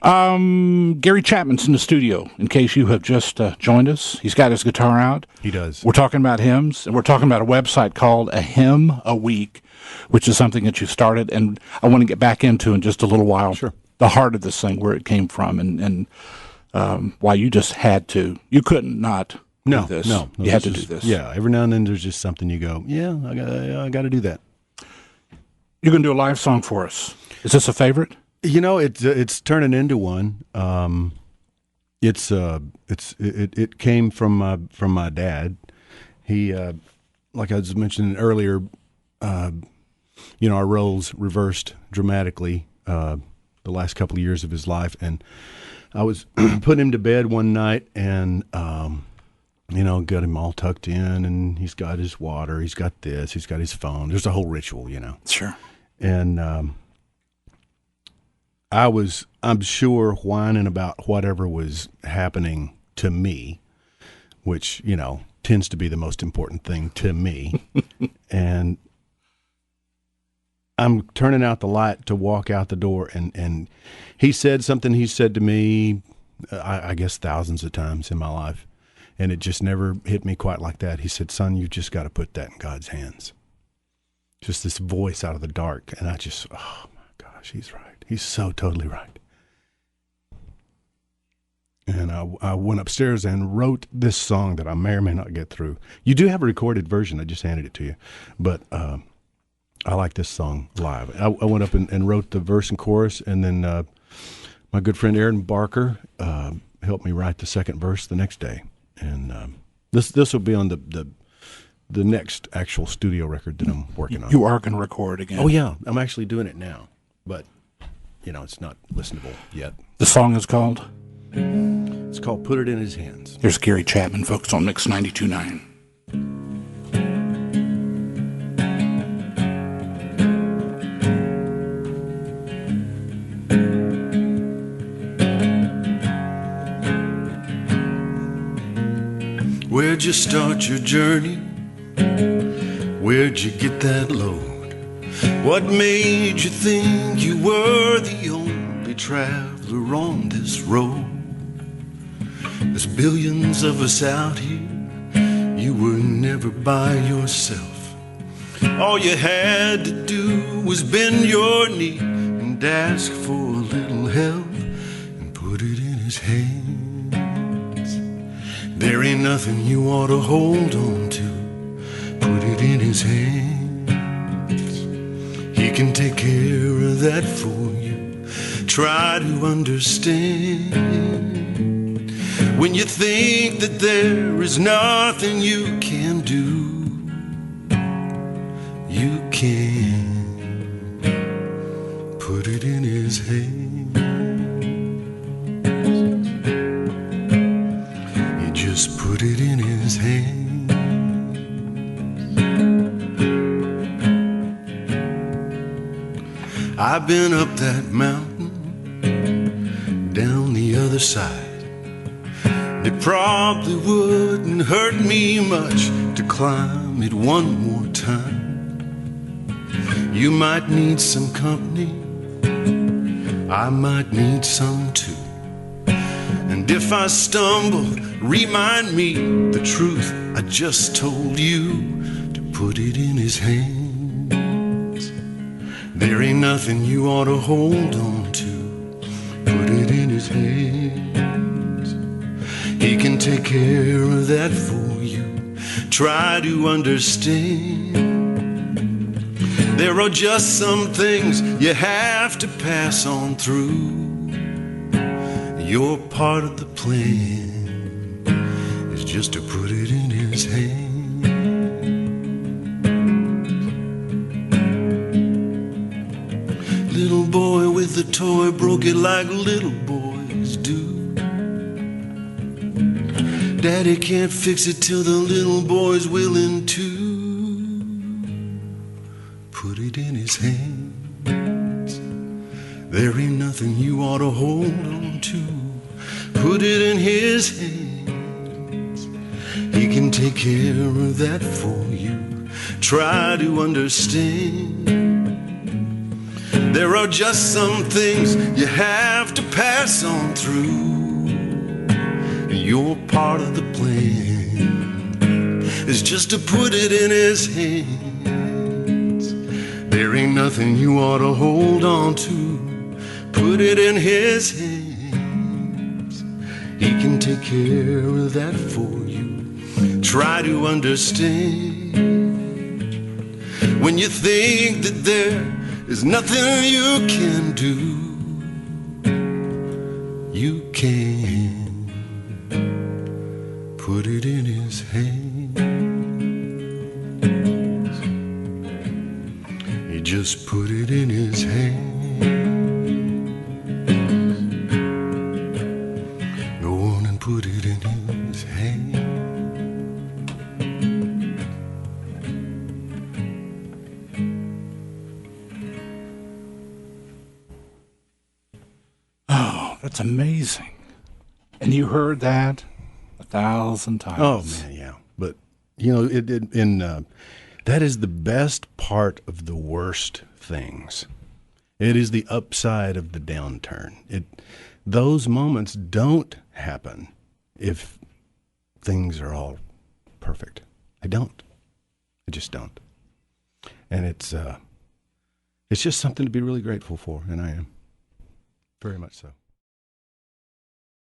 Gary Chapman's in the studio, in case you have just joined us. He's got his guitar out. He does. We're talking about hymns, and we're talking about a website called A Hymn a Week, which is something that you started, and I want to get back into in just a little while. Sure. The heart of this thing, where it came from, and why you just had to. You couldn't not do this. No. You had to do this. Yeah, every now and then there's just something you go, yeah, I got to do that. You're going to do a live song for us. Is this a favorite? You know, it's turning into one. It came from my dad. He, like I was mentioning earlier, our roles reversed dramatically the last couple of years of his life, and I was putting him to bed one night, and got him all tucked in, and he's got his water, he's got this, he's got his phone. There's a whole ritual, Sure. And I'm sure, whining about whatever was happening to me, which, tends to be the most important thing to me. And I'm turning out the light to walk out the door, and he said something he said to me, I guess thousands of times in my life, and it just never hit me quite like that. He said, "Son, you've just got to put that in God's hands." Just this voice out of the dark, and I just, oh my gosh, he's right. He's so totally right. And I went upstairs and wrote this song that I may or may not get through. You do have a recorded version. I just handed it to you. But I like this song live. I went up and wrote the verse and chorus, and then my good friend Aaron Barker helped me write the second verse the next day. And this will be on the next actual studio record that I'm working on. You are going to record again. Oh, yeah. I'm actually doing it now. But, it's not listenable yet. The song is called? It's called Put It in His Hands. Here's Gary Chapman, folks, on Mix 92.9. Where'd you start your journey? Where'd you get that load? What made you think you were the only traveler on this road? There's billions of us out here. You were never by yourself. All you had to do was bend your knee and ask for a little help and put it in his hands. There ain't nothing you ought to hold on to. Put it in his hands. He can take care of that for you. Try to understand. When you think that there is nothing you can do, you can put it in his hands. You just put it in his hands. I've been up that mountain, down the other side. It probably wouldn't hurt me much to climb it one more time. You might need some company, I might need some too. And if I stumble, remind me the truth I just told you, to put it in his hands. There ain't nothing you ought to hold on to. Put it in his hands. He can take care of that for you. Try to understand. There are just some things you have to pass on through. You're part of the plan. It's just to put it in his hands. Little boy with a toy broke it like little boys do. Daddy can't fix it till the little boy's willing to. Put it in his hands. There ain't nothing you ought to hold on to. Put it in his hands. He can take care of that for you. Try to understand. There are just some things you have to pass pass on through. You're part of the plan. It's just to put it in his hands. There ain't nothing you ought to hold on to. Put it in his hands. He can take care of that for you. Try to understand. When you think that there is nothing you can do, you can put it in his hands. You just put it in his hands. Go on and put it in his hands. That's amazing. And you heard that 1,000 times. Oh man, yeah. But you know, that is the best part of the worst things. It is the upside of the downturn. Those moments don't happen if things are all perfect. They don't. They just don't. And it's just something to be really grateful for, and I am very much so.